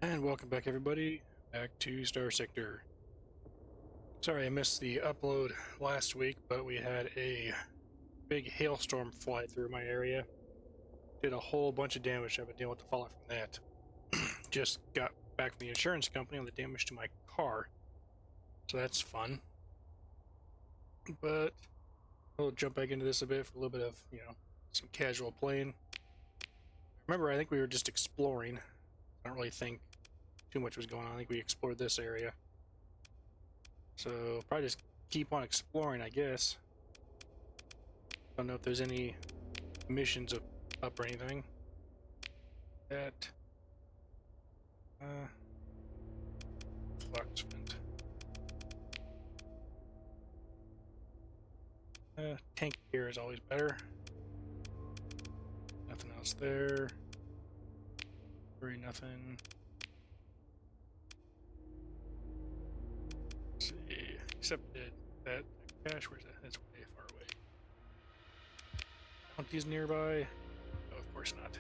And welcome back, everybody, back to Starsector. Sorry I missed the upload last week, but we had a big hailstorm fly through my area. Did a whole bunch of damage. I've been dealing with the fallout from that. Just got back from the insurance company on the damage to my car, so that's fun. But we'll jump back into this a bit for a little bit of, some casual playing. Remember, I think we were just exploring. I don't really think too much was going on. I think we explored this area. So probably just keep on exploring, I guess. Don't know if there's any missions up or anything. That flux vent. Tank gear is always better. Nothing else there. Really nothing. Except that cache, where's that? That's way far away. Bounties nearby? Oh, of course not.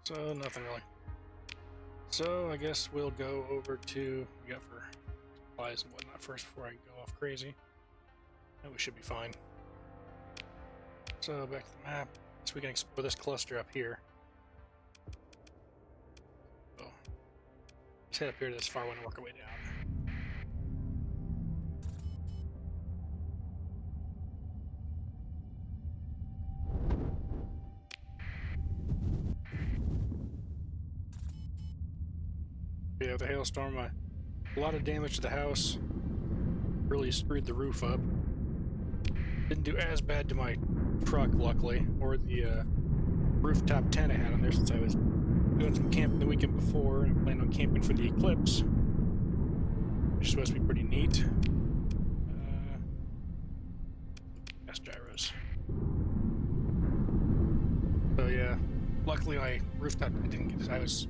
So, nothing really. So, I guess we'll go over to what we got for supplies and whatnot first before I go off crazy. And we should be fine. So back to the map. So we can explore this cluster up here. So let's head up here to this far one and work our way down. Yeah, the hailstorm, a lot of damage to the house. Really screwed the roof up. Didn't do as bad to my truck, luckily, or the rooftop tent I had on there since I was doing some camping the weekend before and I planned on camping for the eclipse, which is supposed to be pretty neat. Gas gyros. So yeah, luckily my rooftop tent didn't get. I was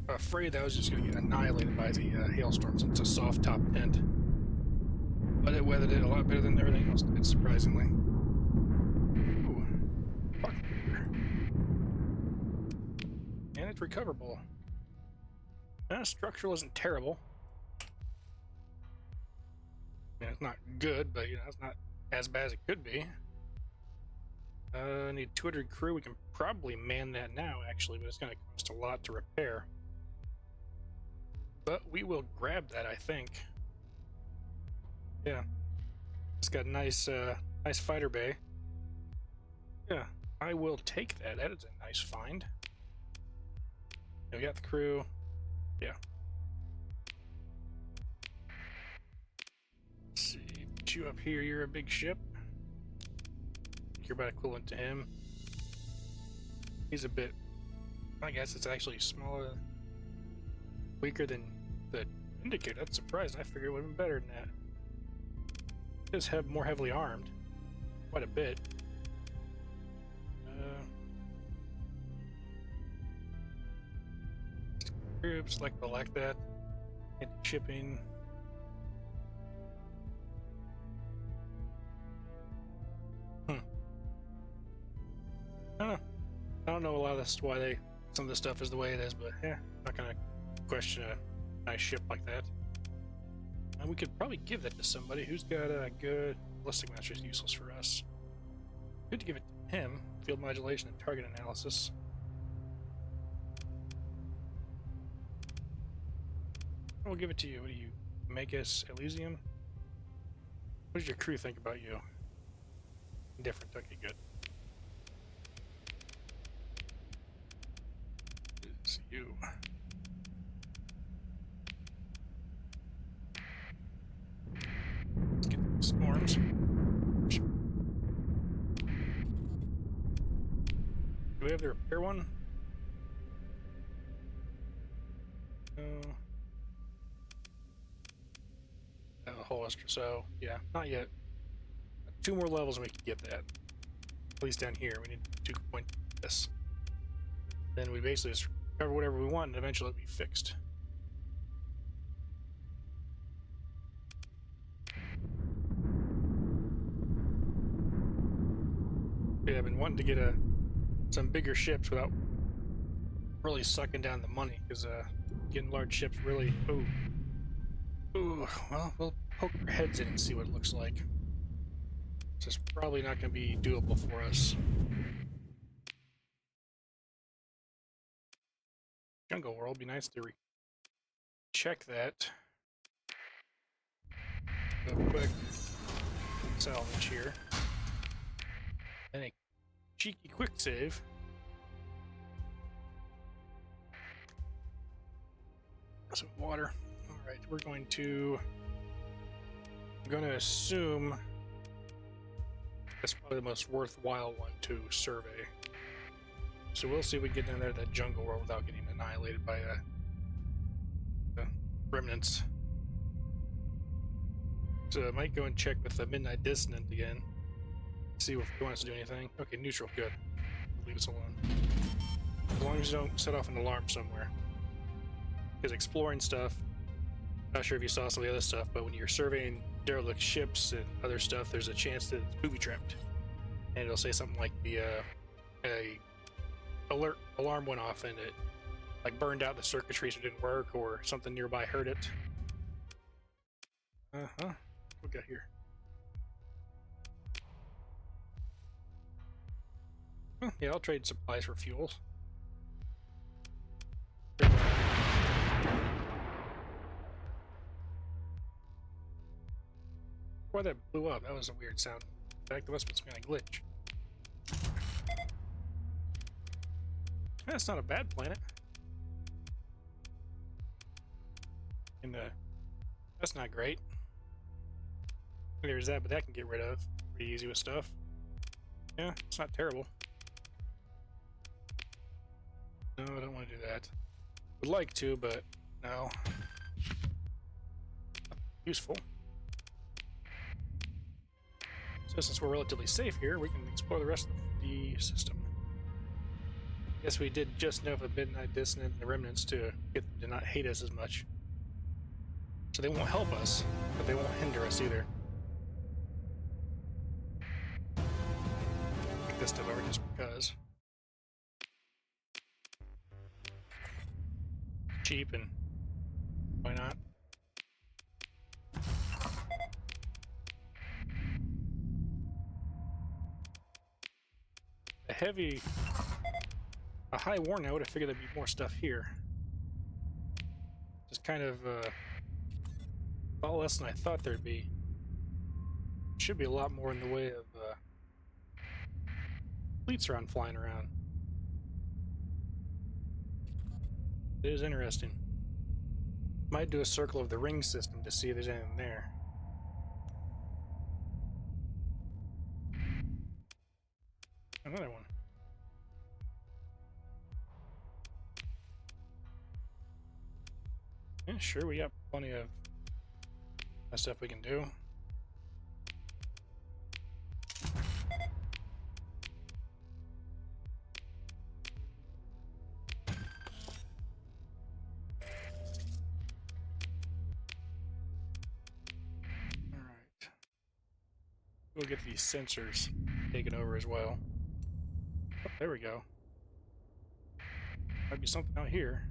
afraid that I was just going to get annihilated by the hailstorm since it's a soft top tent. But it weathered it a lot better than everything else did, surprisingly. Ooh. Fuck. And it's recoverable. Structural isn't terrible. Yeah, it's not good, but it's not as bad as it could be. Need 200 crew. We can probably man that now, actually, but it's going to cost a lot to repair. But we will grab that, I think. Yeah, it's got a nice fighter bay. Yeah, I will take that. That is a nice find. We got the crew. Yeah. Let's see, put you up here. You're a big ship. You're about equivalent to him. He's a bit. I guess it's actually smaller, weaker than the Indicator. That's surprising. I figured it would have been better than that. Does have more heavily armed, quite a bit. Groups like that. Shipping. I don't know a lot of this why some of this stuff is the way it is, but yeah, I'm not gonna question a nice ship like that. And we could probably give that to somebody who's got a good ballistic master. Is useless for us. Good to give it to him. Field modulation and target analysis. We'll give it to you. What do you make us Elysium? What does your crew think about you? Indifferent. Okay, good. It's you. Storms. Do we have the repair one? No. A Hollister, so yeah, not yet. 2 more levels and we can get that. At least down here, we need 2 point this. Then we basically just cover whatever we want and eventually it'll be fixed. Yeah, I've been wanting to get some bigger ships without really sucking down the money, because getting large ships really... Ooh, well, we'll poke our heads in and see what it looks like. This is probably not going to be doable for us. Jungle World, be nice to check that. A quick salvage here. And a cheeky quick save. Some water. Alright, we're going to... I'm going to assume that's probably the most worthwhile one to survey. So we'll see if we can get down there to that jungle world without getting annihilated by the remnants. So I might go and check with the Midnight Dissonant again. See if he wants to do anything. Okay, neutral, good. Leave us alone. As long as you don't set off an alarm somewhere. Because exploring stuff, not sure if you saw some of the other stuff, but when you're surveying derelict ships and other stuff, there's a chance that it's booby-trapped. And it'll say something like the alert alarm went off and it like burned out the circuitry so it didn't work, or something nearby heard it. What we got here? Well, yeah, I'll trade supplies for fuels. Why that blew up? That was a weird sound. In fact, there must be some kind of glitch. That's not a bad planet. And that's not great. There's that, but that can get rid of pretty easy with stuff. Yeah, it's not terrible. No, I don't want to do that. Would like to, but no. Useful. So since we're relatively safe here, we can explore the rest of the system. Guess we did just enough of Midnight Dissonant and the Remnants to get them to not hate us as much. So they won't help us, but they won't hinder us either. Take this stuff over just because. Cheap, and why not? A high warning, I would have figured there'd be more stuff here. Just kind of a lot less than I thought there'd be. Should be a lot more in the way of fleets flying around. It is interesting. Might do a circle of the ring system to see if there's anything there. Another one. Yeah, sure, we got plenty of stuff we can do. We'll get these sensors taken over as well. Oh, there we go. Might be something out here.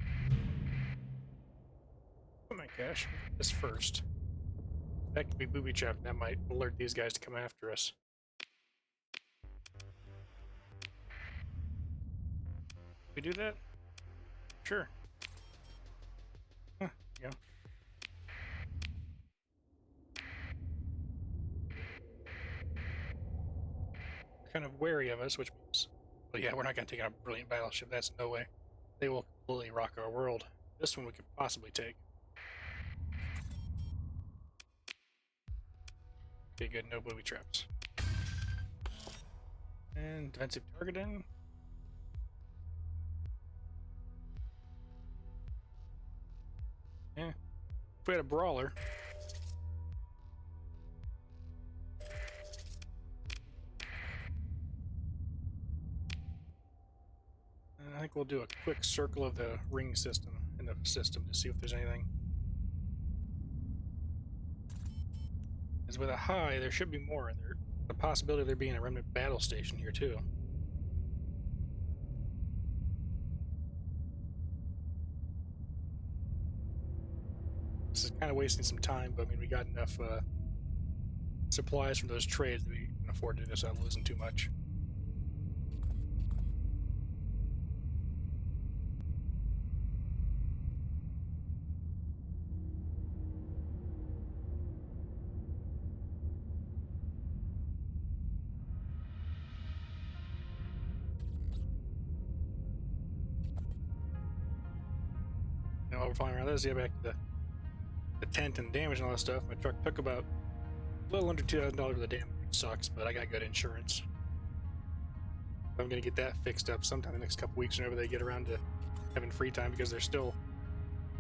Put my cash. This first. That could be booby trapped. That might alert these guys to come after us. We do that? Sure. Huh, yeah. Kind of wary of us, which means, well, yeah, we're not going to take out a brilliant battleship. That's no way. They will completely rock our world. This one we could possibly take. Okay, good. No booby traps. And defensive targeting. Yeah. If we had a brawler. I think we'll do a quick circle of the ring system in the system to see if there's anything. Because with a high, there should be more in there. the possibility of there being a remnant battle station here too. This is kind of wasting some time, but I mean, we got enough supplies from those trades that we can afford to do this without losing too much. Now, while we're flying around this, yeah, back to the tent and damage and all that stuff. My truck took about a little under $2,000 worth of damage, which sucks, but I got good insurance. I'm gonna get that fixed up sometime in the next couple weeks whenever they get around to having free time, because they're still,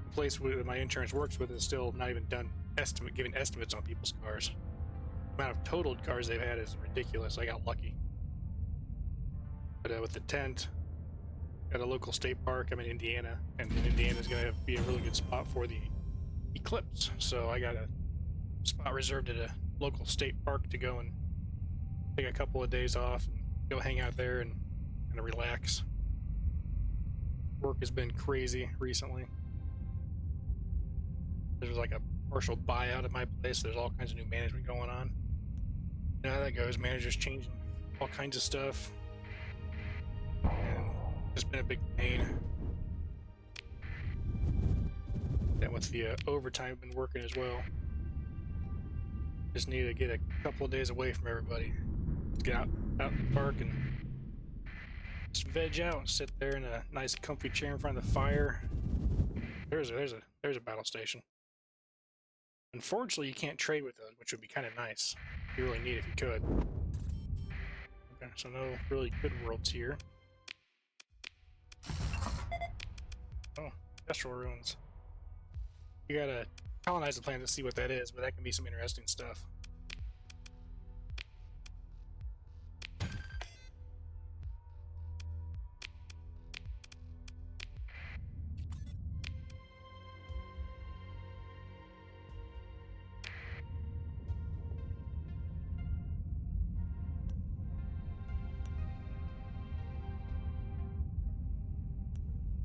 the place that my insurance works with is still not even done giving estimates on people's cars. The amount of totaled cars they've had is ridiculous. I got lucky. But with the tent, got a local state park. I'm in Indiana, and Indiana's gonna be a really good spot for the eclipse. So I got a spot reserved at a local state park to go and take a couple of days off and go hang out there and kind of relax. Work has been crazy recently. There's like a partial buyout at my place. There's all kinds of new management going on. You know how that goes. Managers changing all kinds of stuff. And it's been a big pain. And with the overtime, I've been working as well. Just need to get a couple of days away from everybody. Just get out in the park and just veg out and sit there in a nice comfy chair in front of the fire. There's a battle station. Unfortunately, you can't trade with those, which would be kind of nice. You really need if you could. Okay, so no really good worlds here. Oh, Industrial Ruins. You gotta colonize the planet to see what that is, but that can be some interesting stuff.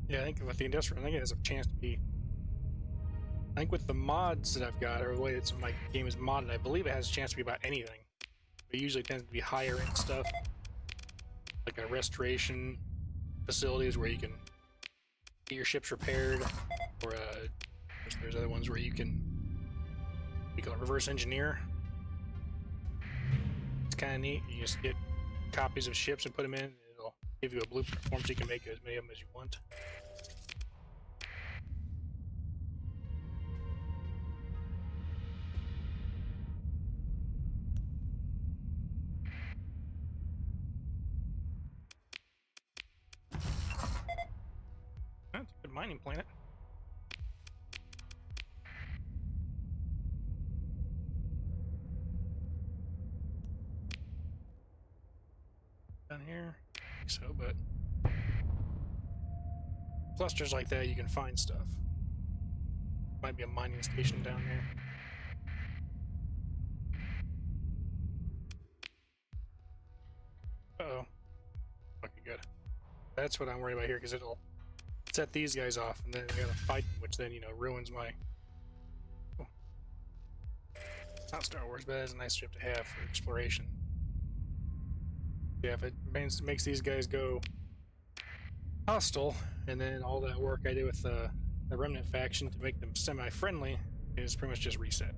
Yeah, I think with the Industrial, I think it has a chance to be. I think with the mods that I've got, or the way that my game is modded, I believe it has a chance to be about anything. It usually tends to be higher end stuff, like a restoration facilities where you can get your ships repaired, or there's other ones where you can call it reverse engineer. It's kind of neat. You just get copies of ships and put them in, and it'll give you a blueprint form so you can make as many of them as you want. That's a good mining planet. Down here, I think so, but clusters like that, you can find stuff. Might be a mining station down there. Uh-oh. Okay, good. That's what I'm worried about here, because it'll set these guys off, and then I gotta fight them, which then, you know, ruins my... Oh. Not Star Wars, but it's a nice ship to have for exploration. Yeah, if it makes these guys go hostile, and then all that work I did with the Remnant faction to make them semi-friendly is pretty much just reset.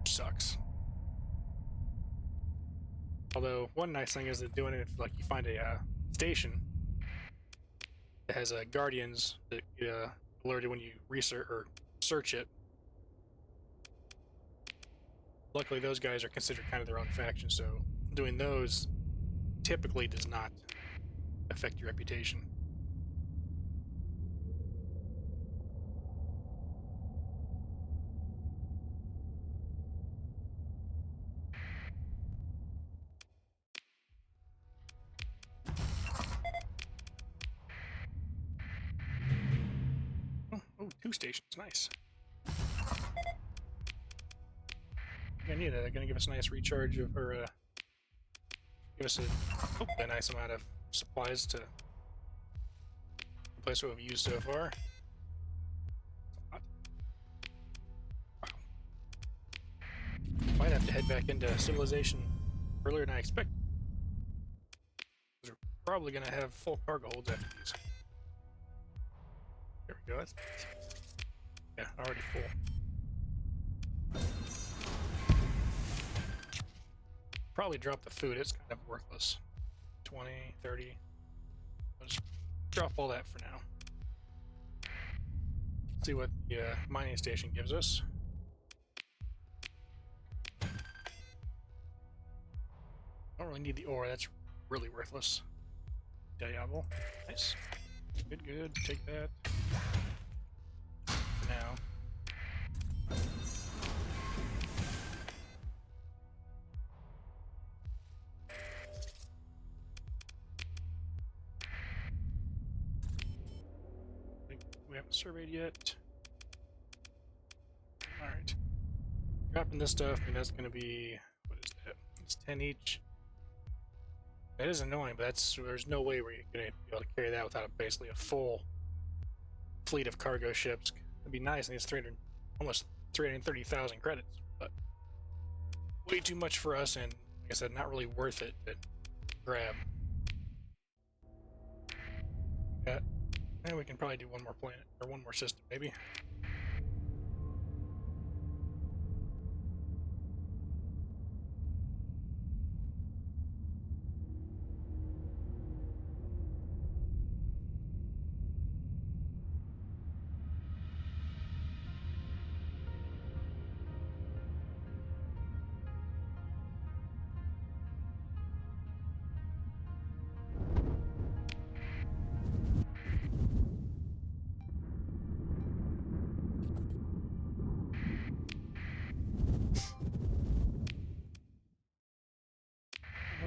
Sucks. Although, one nice thing is that doing it if, like, you find a station that has guardians that alerted when you research or search it. Luckily, those guys are considered kind of their own faction, so doing those typically does not affect your reputation. Oh, 2 stations, nice. gonna need it. They're gonna give us a nice recharge of, or give us a nice amount of supplies to replace what we've used so far. Wow. Might have to head back into civilization earlier than I expected. We're probably gonna have full cargo holds after these. There we go. That's, yeah, already full. Probably drop the food. It's kind of worthless. 20, 30. I'll just drop all that for now. See what the mining station gives us. Don't really need the ore. That's really worthless. Diable. Nice. Good, good. Take that. Now. We haven't surveyed yet. Alright. Dropping this stuff, and that's going to be, what is that? It's 10 each. That is annoying, but there's no way we're going to be able to carry that without basically a full fleet of cargo ships. It'd be nice, and it's almost 330,000 credits, but way too much for us, and like I said, not really worth it to grab. Yeah. And we can probably do one more planet, or one more system, maybe.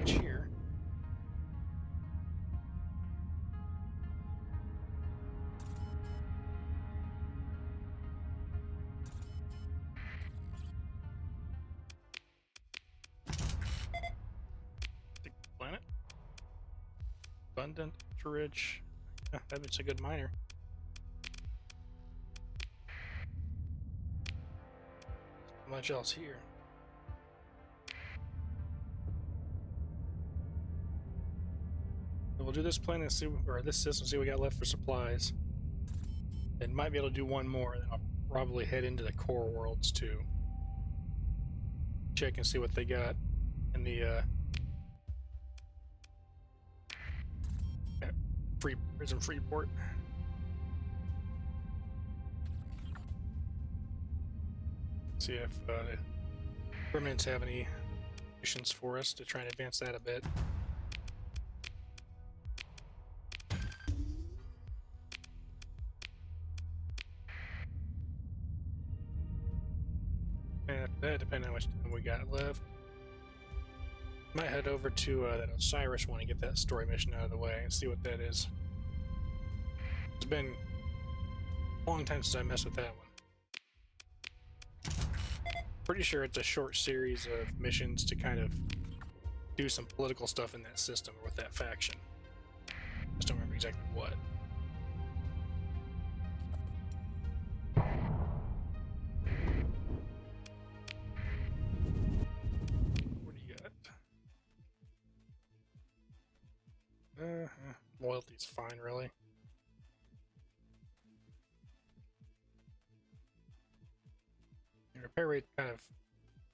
Here. Take the planet. Abundant, rich. Yeah, that's a good miner. Not much else here. We'll do this planet and see, or this system, see what we got left for supplies. And might be able to do one more, and then I'll probably head into the core worlds too. Check and see what they got in the prison Freeport. See if the remnants have any missions for us to try and advance that a bit. That depending on how much time we got left. Might head over to that Osiris one and get that story mission out of the way and see what that is. It's been a long time since I messed with that one. Pretty sure it's a short series of missions to kind of do some political stuff in that system or with that faction. Just don't remember exactly what. Loyalty's fine, really. The repair rate kind of,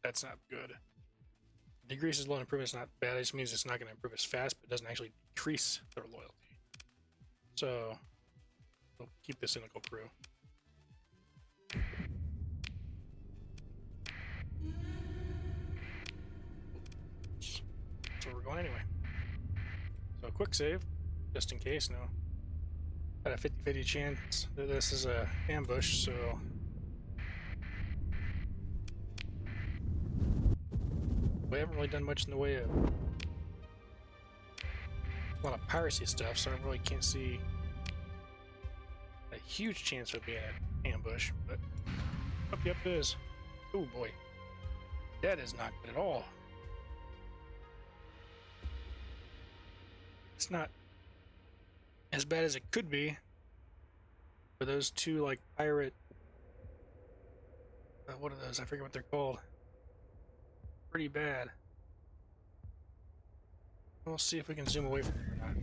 that's not good. Decreases loan improvement is not bad. It just means it's not going to improve as fast, but it doesn't actually decrease their loyalty. So we'll keep the cynical crew. That's where we're going anyway. So quick save, just in case. No, got a 50-50 chance that this is a ambush, so we haven't really done much in the way of a lot of piracy stuff, so I really can't see a huge chance of being an ambush, but yep, it is. Oh boy. That is not good at all. It's not as bad as it could be for those two, like, pirate... what are those? I forget what they're called. Pretty bad. We'll see if we can zoom away from it or not.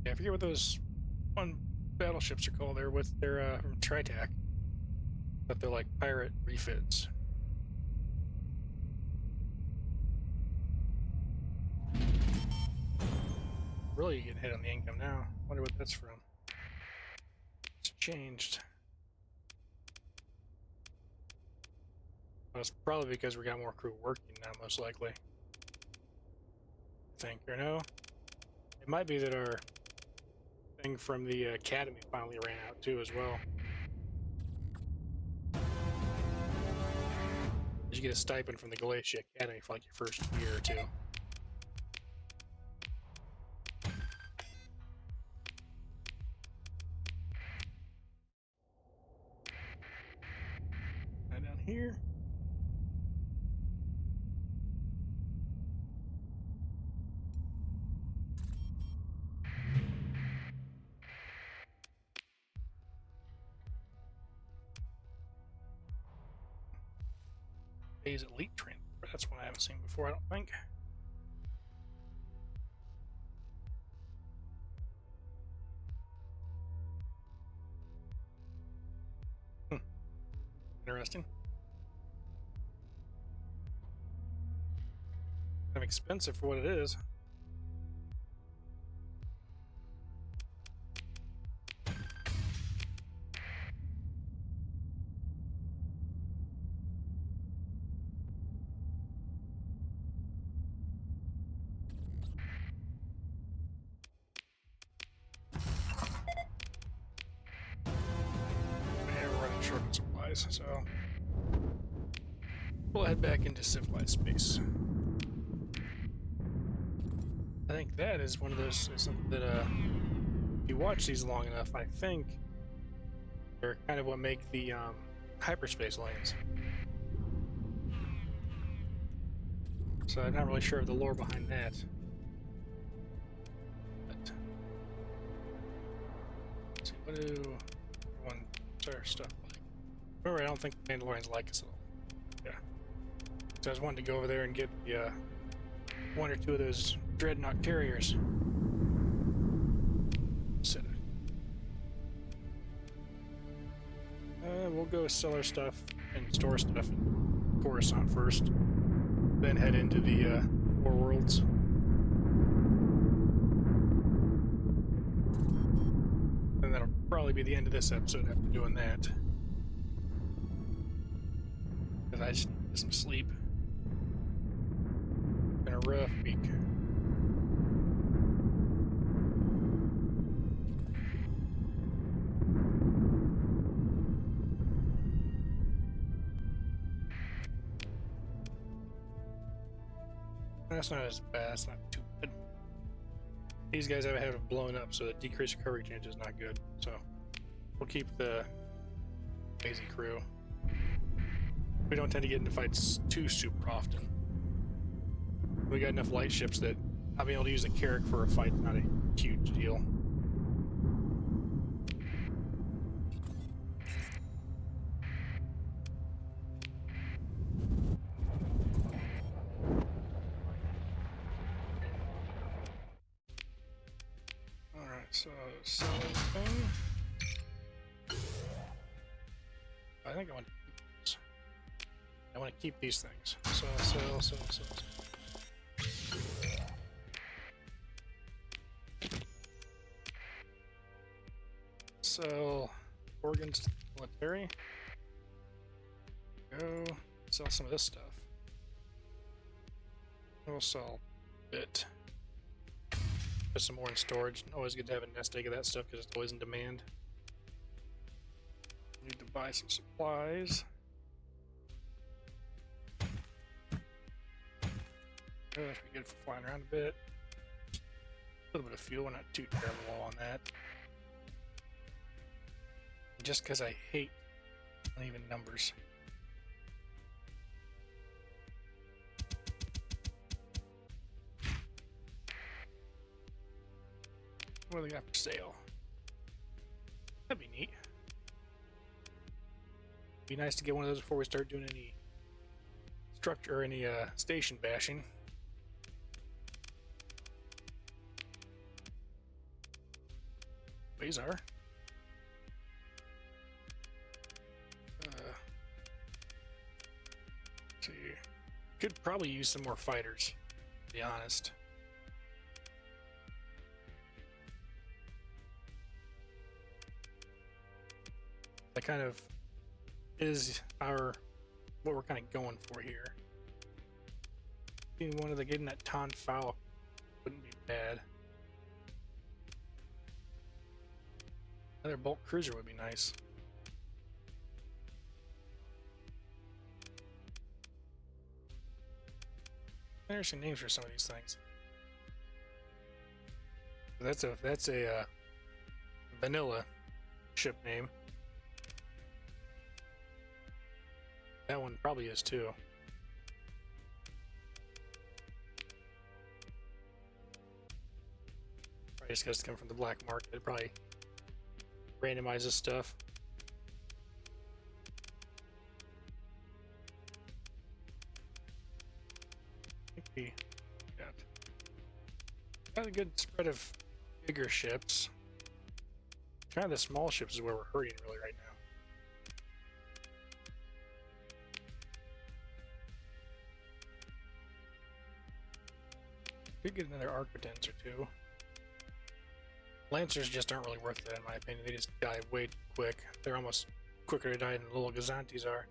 Yeah, I forget what those one battleships are called. They're with their from Tritac, but they're like pirate refits. Really getting hit on the income now. Wonder what that's from. It's changed. Well, it's probably because we got more crew working now, most likely. I think, or no? It might be that our thing from the academy finally ran out too, as well. You get a stipend from the Glacia Academy for like your first year or two. Right down here. Phase Elite Train. That's one I haven't seen before, I don't think. Interesting. Kind of expensive for what it is. So we'll head back into civilized space. I think that is one of those something that if you watch these long enough, I think they're kind of what make the hyperspace lanes. So I'm not really sure of the lore behind that. But let's see, what do one star stuff like? Remember, I don't think the Mandalorians like us at all. Yeah. So I just wanted to go over there and get the one or two of those dreadnought carriers. Set it. We'll go sell our stuff and store stuff in Coruscant first, then head into the War Worlds. And that'll probably be the end of this episode after doing that. I just need some sleep. Been a rough week. That's not as bad. It's not too bad. These guys have it blown up, so the decreased recovery change is not good. So we'll keep the lazy crew. We don't tend to get into fights too super often. We got enough light ships that not being able to use a Carrack for a fight's not a huge deal. Alright, so sell everything. I think I want to keep this. I want to keep these things. So sell. Sell organs to the military. Go sell some of this stuff. We'll sell a bit. Put some more in storage. Always good to have a nest egg of that stuff because it's always in demand. Need to buy some supplies. That should be good for flying around a bit. little bit of fuel, not too terrible on that. Just because I hate uneven numbers. What do they got for sale? That'd be neat. Be nice to get one of those before we start doing any structure or any station bashing. Quasar. See, could probably use some more fighters, to be honest. That kind of is what we're kind of going for here. Getting one of getting that Ton Foul wouldn't be bad. Another bulk cruiser would be nice. Interesting names for some of these things. That's a vanilla ship name. That one probably is too. Probably just has to come from the black market. It probably randomizes stuff. I think we got a good spread of bigger ships. Kind of the small ships is where we're hurting really right now. Could get another Arquitens or two. Lancers just aren't really worth it in my opinion. They just die way too quick. They're almost quicker to die than the little Gazantes are.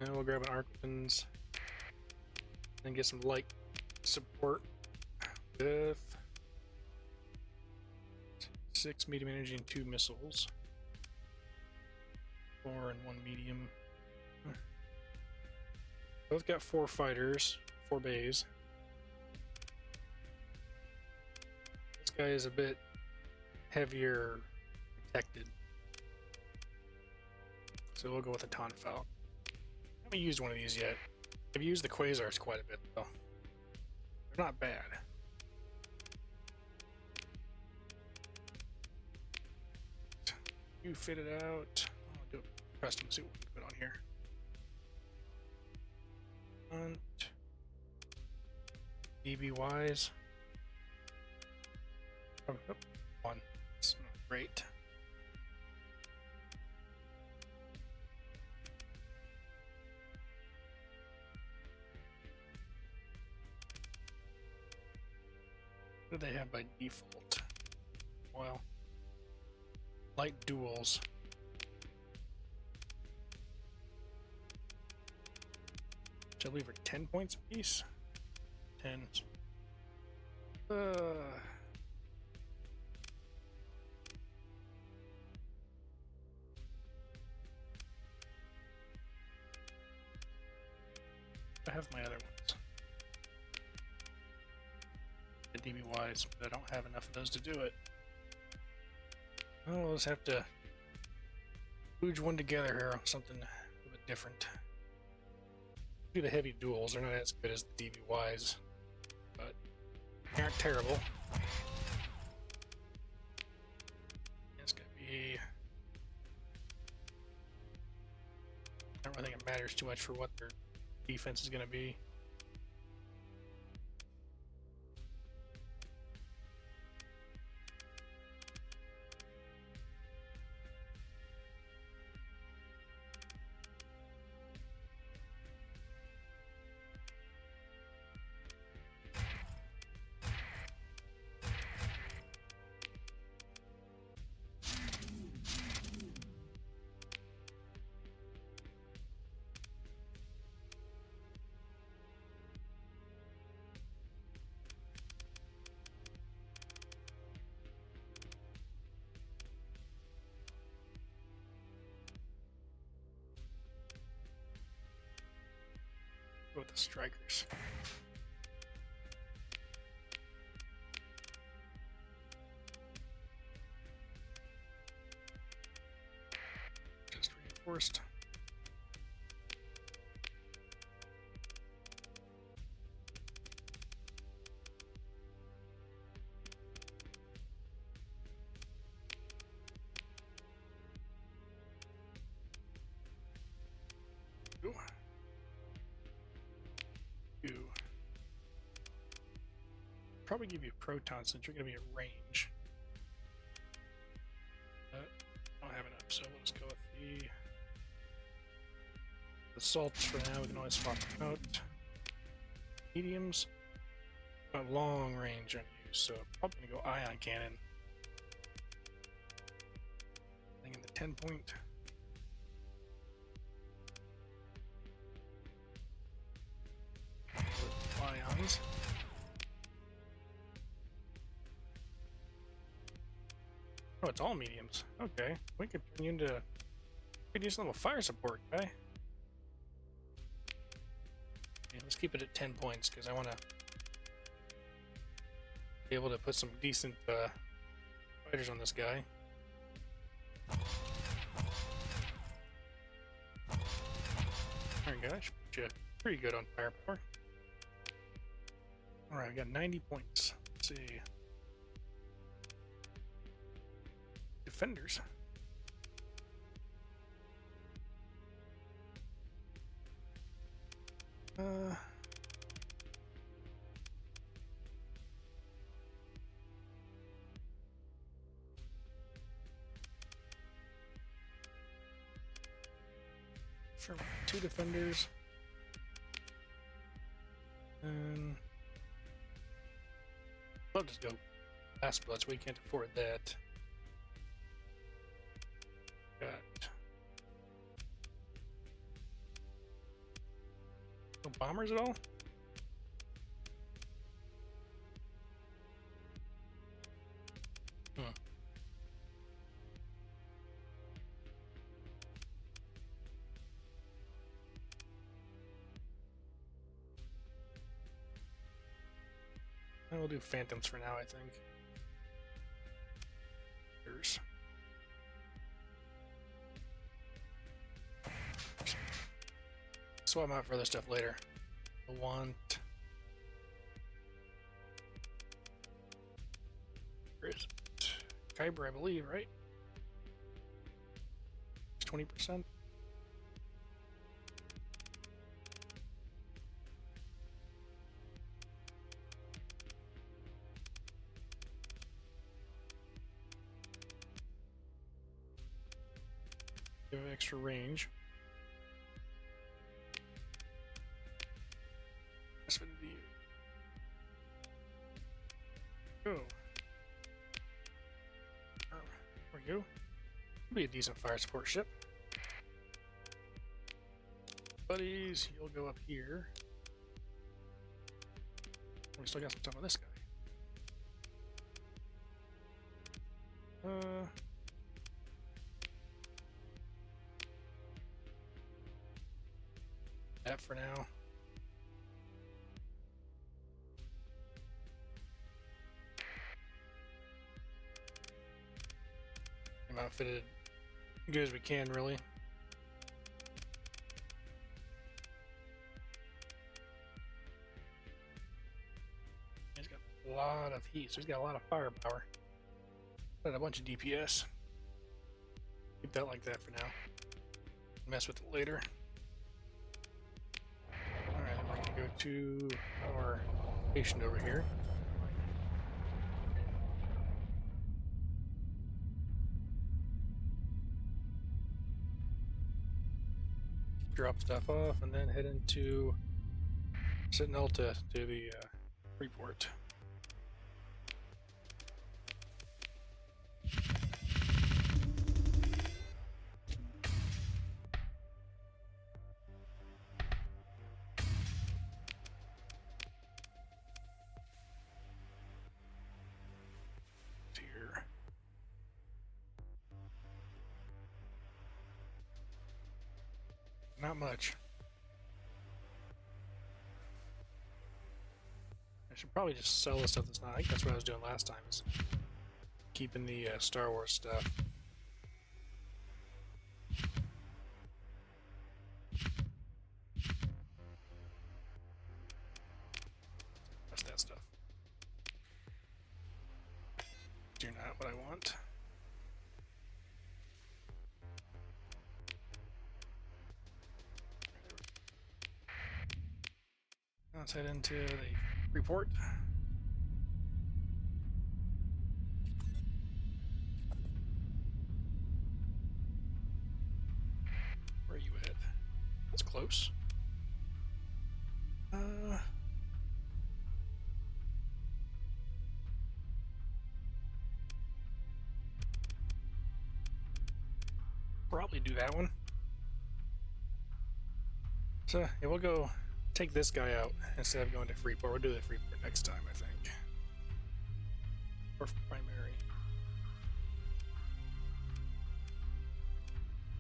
And we'll grab an Arquitens and get some light support with 6 medium energy and 2 missiles. 4 and 1 medium. Both got 4 fighters, 4 bays. This guy is a bit heavier protected. So we'll go with a Tonfal. I haven't used one of these yet. I've used the Quasars quite a bit though. They're not bad. You fit it out. I'll do a custom, see what we can put on here. DBYs. Oh, one. It's not great. What do they have by default? Well, light duels. Which I believe are 10 points apiece. 10. I have my other ones. The DBYs, but I don't have enough of those to do it. Oh, we'll just have to kludge one together here on something a little bit different. Do the heavy duels, they're not as good as the DBYs, but they aren't terrible. It's gonna be. I don't really think it matters too much for what their defense is gonna be. Go with the strikers. Just reinforced. Probably give you proton since you're going to be at range. I don't have enough, so we'll just go with the salts for now. We can always swap them out. Mediums, got long range on you, so probably going to go ion cannon. I think in the 10 point. Ions. Oh, it's all mediums. Okay, we could turn you into a pretty decent little fire support guy. Okay, let's keep it at 10 points because I want to be able to put some decent fighters on this guy. Alright guys, put you pretty good on firepower. Alright, we got 90 points. Let's see. Defenders. Sure, 2 defenders. And I'll just go fast bloods. We can't afford that. Got no bombers at all? We'll do phantoms for now, I think. There's swap them out for other stuff later. I want. Where is it? Kyber, I believe, right? 20%. Give extra range. That's what you. Go. There we go. Be a decent fire support ship. Buddies, you'll go up here. We still got some stuff on this guy. That for now. I'm outfitted as good as we can, really. He's got a lot of heat, so he's got a lot of firepower. And a bunch of DPS. Keep that like that for now. Mess with it later. Alright, we're gonna go to our patient over here. Drop stuff off and then head into Sentinel to do the report. Not much. should probably just sell the stuff that's not. I think that's what I was doing last time, is keeping the Star Wars stuff. That's that stuff. Do not what I want. Let's head into the report. Where are you at? That's close. Probably do that one. So yeah, we'll go take this guy out instead of going to Freeport. We'll do the Freeport next time, I think. Or primary.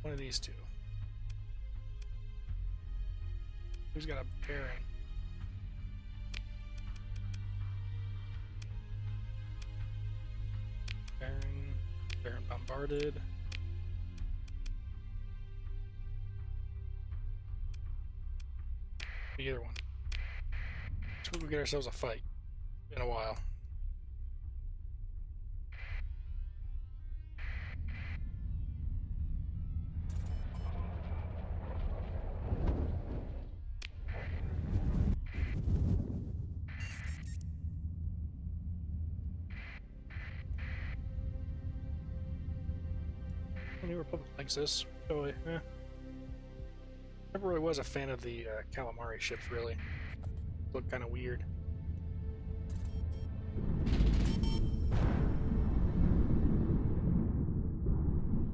One of these two. Who's got a pairing? Baron bombarded. Either one. So we get ourselves a fight. It's been a while. The New Republic likes this. So, never really was a fan of the calamari ships, really. Look kind of weird.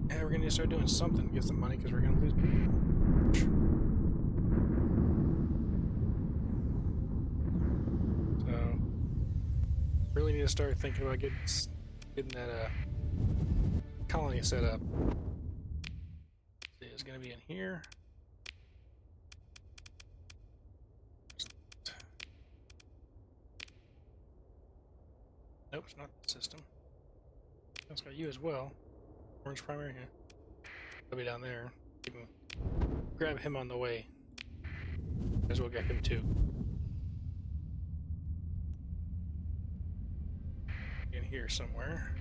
Yeah, we're gonna start doing something to get some money because we're gonna lose. So, really need to start thinking about getting that colony set up. It's gonna be in here. Nope, it's not the system. It's got you as well. Orange primary here. He'll be down there. You can grab him on the way. As well get him too. In here somewhere.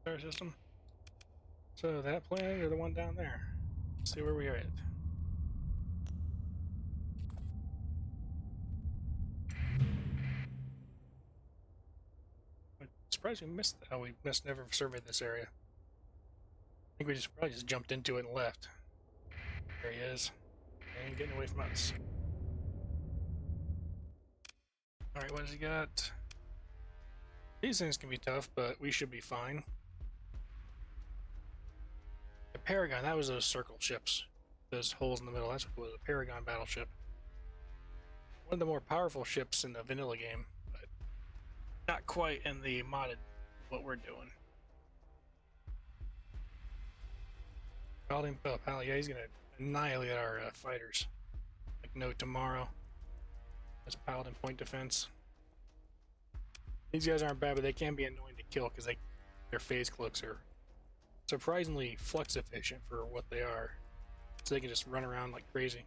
Star system. So that planet or the one down there? Let's see where we are at. I'm surprised we missed that. Oh, we must never surveyed this area. I think we probably just jumped into it and left. There he is. He ain't getting away from us. Alright, what has he got? These things can be tough, but we should be fine. The Paragon, that was those circle ships. Those holes in the middle, that's what was a Paragon battleship. One of the more powerful ships in the vanilla game, but not quite in the modded what we're doing. Paladin, yeah, he's gonna annihilate our fighters. Like no tomorrow. That's Paladin point defense. These guys aren't bad, but they can be annoying to kill because their phase cloaks are surprisingly flux efficient for what they are. So they can just run around like crazy.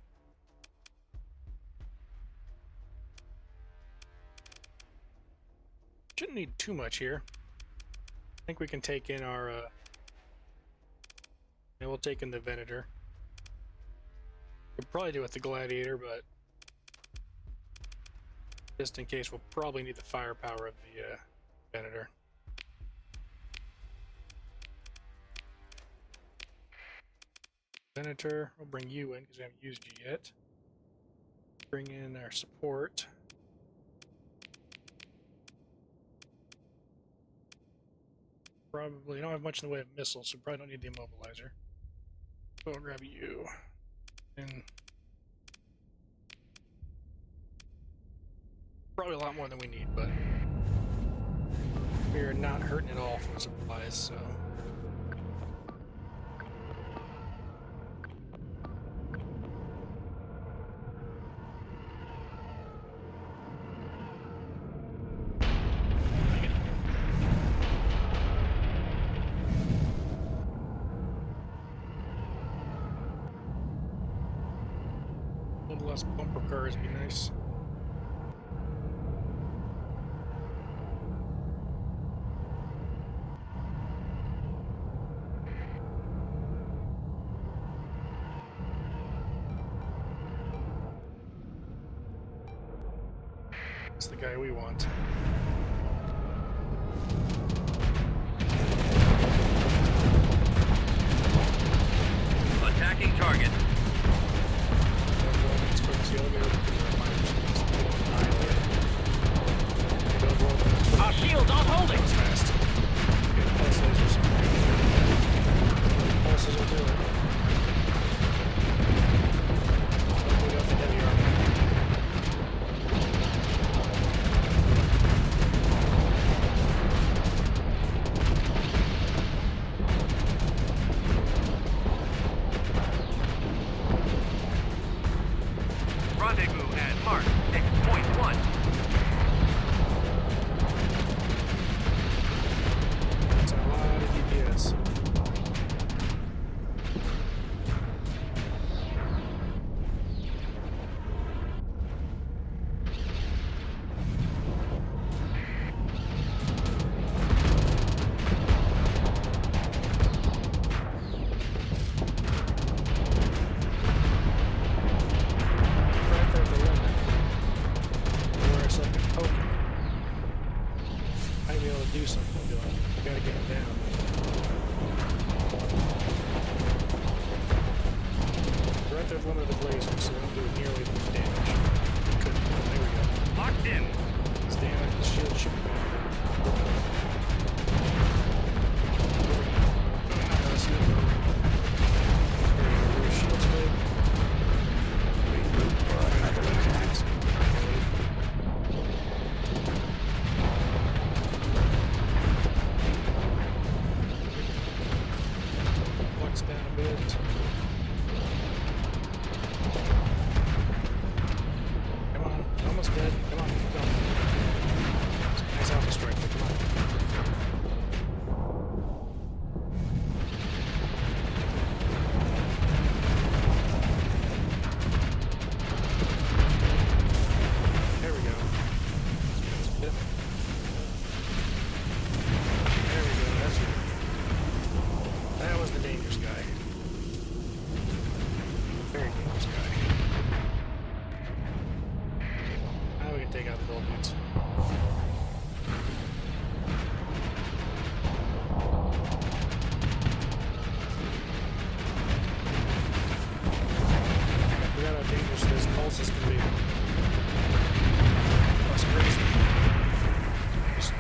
Shouldn't need too much here. I think we can take in our and we'll take in the Venator. We'll probably do it with the Gladiator, but just in case, we'll probably need the firepower of the Venator. Venator, we'll bring you in because we haven't used you yet. Bring in our support. Probably don't have much in the way of missiles, so probably don't need the immobilizer. So I'll grab you. And probably a lot more than we need, but we are not hurting at all from supplies, so Less bumper cars would be nice. That's the guy we want. Attacking target. Our shields aren't holding. Fast. Get pulse lasers. Pulses will do it. We got the heavy armor. Rendezvous at Mark 6.1. That's a lot of DPS. Right there at the limit. Where it's like a poker. Might be able to do something to him. Gotta get him down. Right there at the limit of the blazers, so they don't do nearly as much damage. Couldn't. There we go. Locked in. His damage, the shield should be better. Shield's good. Flux down a bit. Come on, almost dead. Come on, keep going. It's a nice alpha strike, but come on. There we go. Yep. There we go, that's it. That was the dangerous guy. Very dangerous guy. Now we can take out the gold dudes. I forgot how dangerous this pulses can be. That's crazy.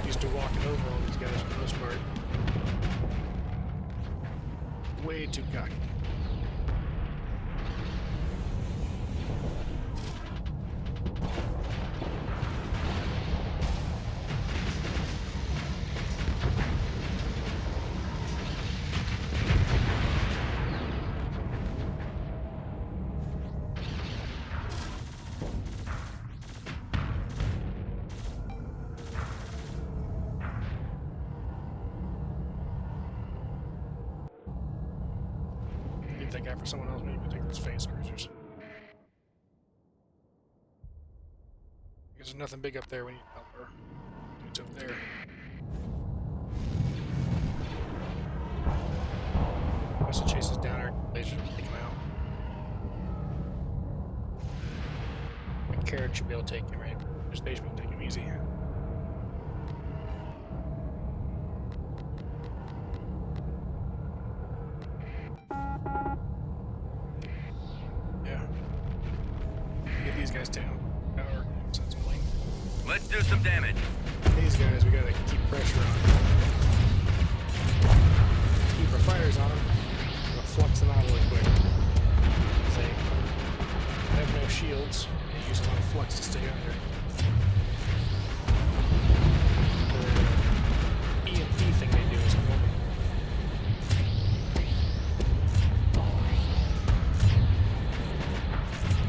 Used to walking over all these guys for the most part. Way too cocky. Leave that guy for someone else. Maybe we can take those phase cruisers. Because there's nothing big up there. We need help her. Dude's up there. Wants to chase us down our laser to take him out. My carrot should be able to take him, right? Just basically take him easy. Yeah. Get these guys down. Power sensibly. Let's do some damage. These guys, we gotta keep pressure on. Keep our fires on them. We'll flux them out really quick. They have no shields. They use a lot of flux to stay under. The EMP thing they do is horrible.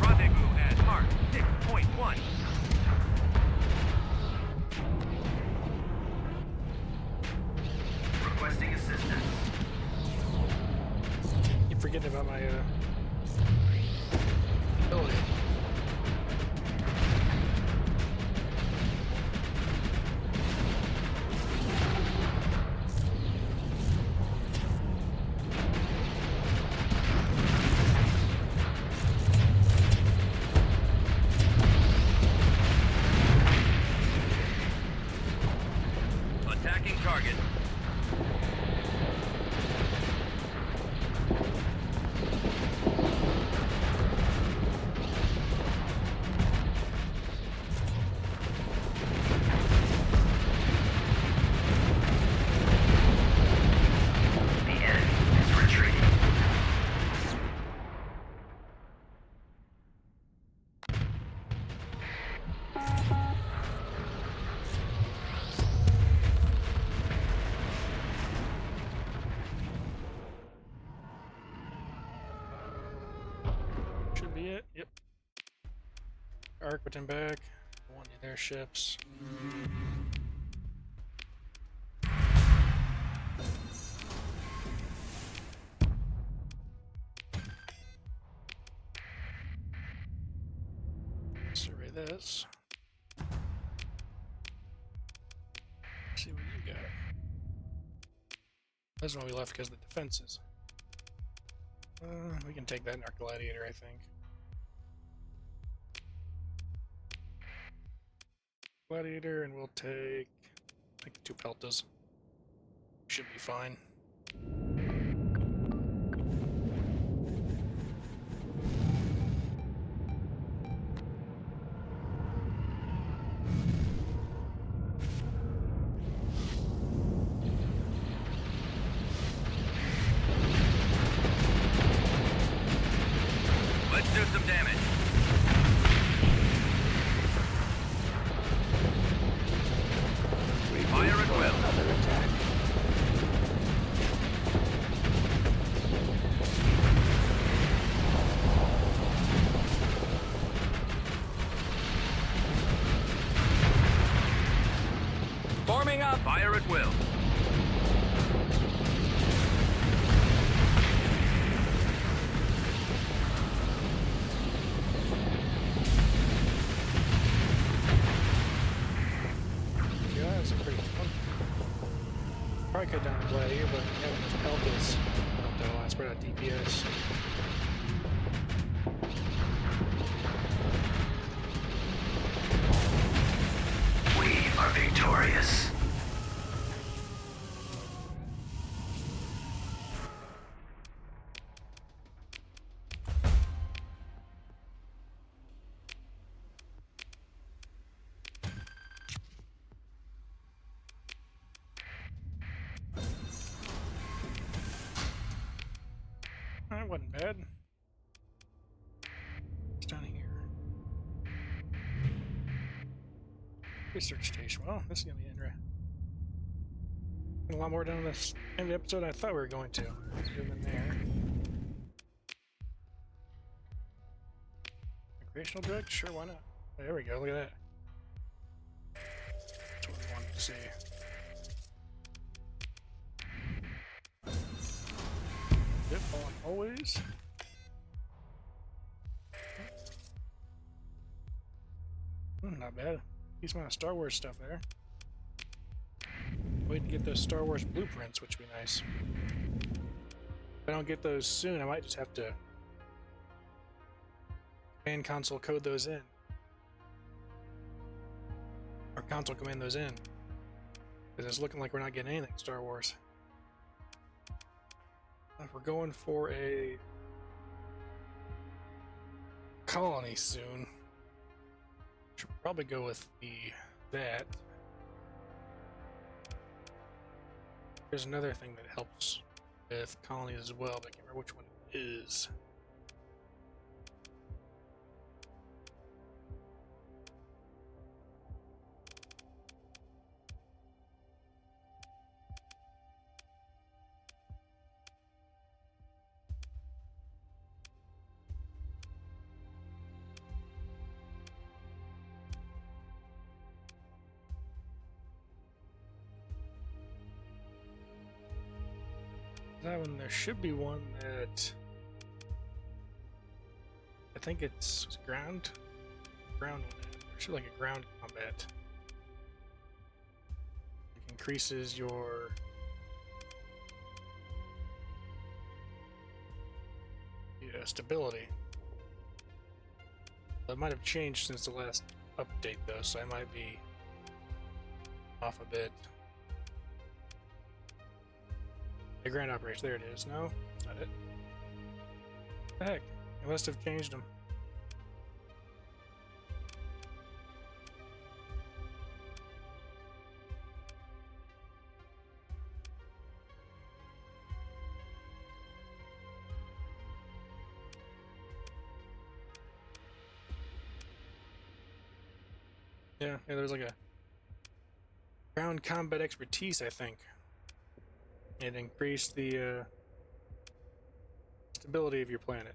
Rendezvous at Mark 6.1. Requesting assistance. Keep forgetting about my ability. be it. Yep. Arc within back. One of their ships. Survey this. See what you got. That's why we left, because of the defenses. We can take that in our gladiator, I think. Gladiator, and we'll take, I think, 2 peltas. Should be fine. Let's do some damage. Fire at will. Another attack. Forming up. Fire at will. Yeah, that's a pretty fun. Probably cut down the gladiator, but having those peltas helped out a lot. Spread out DPS. We are victorious. That wasn't bad. What's down here? Research station. Well, this is gonna be interesting. A lot more down this end of the episode than I thought we were going to. Zoom in there. Recreational drug? Sure, why not? There we go, look at that. That's what I wanted to see. Yep, on always. Not bad. Decent amount of Star Wars stuff there. Wait to get those Star Wars blueprints, which would be nice. If I don't get those soon, I might just have to command console code those in. Or console command those in. Because it's looking like we're not getting anything Star Wars. If we're going for a colony soon, should probably go with that. There's another thing that helps with colonies as well, but I can't remember which one it is. That one, there should be one that I think it's ground one. There should be like a ground combat. It increases your stability. That might have changed since the last update though, so I might be off a bit. The grand operation, there it is. No, that's not it. What the heck? They must have changed them. Yeah, there's like a ground combat expertise, I think. It increased the stability of your planet.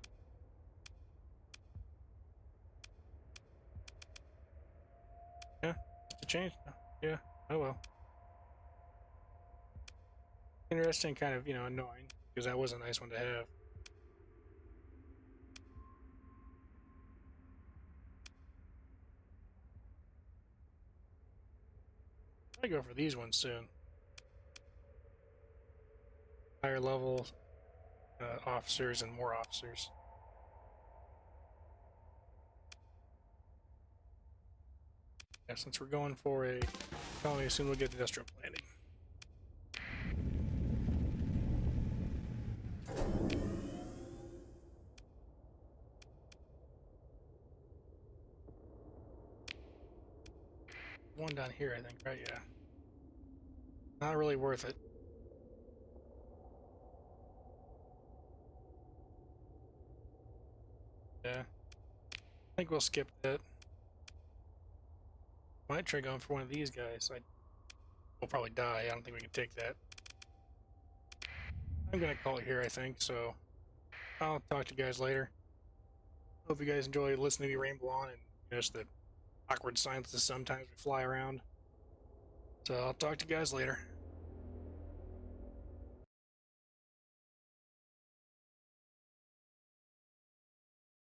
To change? Yeah. Oh well. Interesting, kind of, annoying, because that was a nice one to have. I go for these ones soon. Higher level officers and more officers. Yeah, since we're going for a colony, soon we'll get industrial planning. One down here, I think, right? Yeah. Not really worth it. Yeah. I think we'll skip that. Might try going for one of these guys. We'll probably die. I don't think we can take that. I'm gonna call it here, I think, so I'll talk to you guys later. Hope you guys enjoy listening to me ramble on and just the awkward silences sometimes we fly around. So I'll talk to you guys later.